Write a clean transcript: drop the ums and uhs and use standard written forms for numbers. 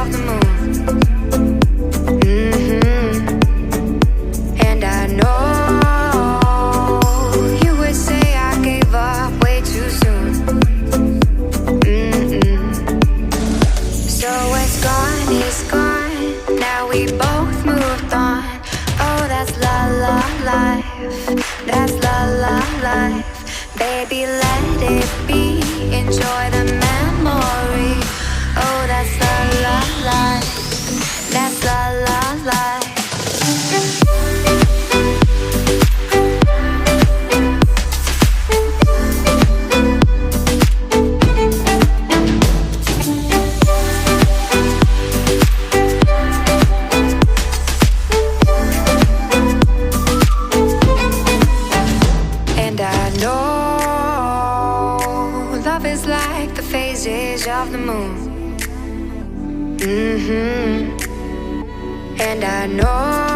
of the moon. And I know you would say I gave up way too soon. So what's gone is gone. Now we both moved on. Oh, that's la la life. That's la la life. Baby, let it be. Enjoy the memory. Oh, that's la la life. That's la la life. And I know love is like the phases of the moon. And I know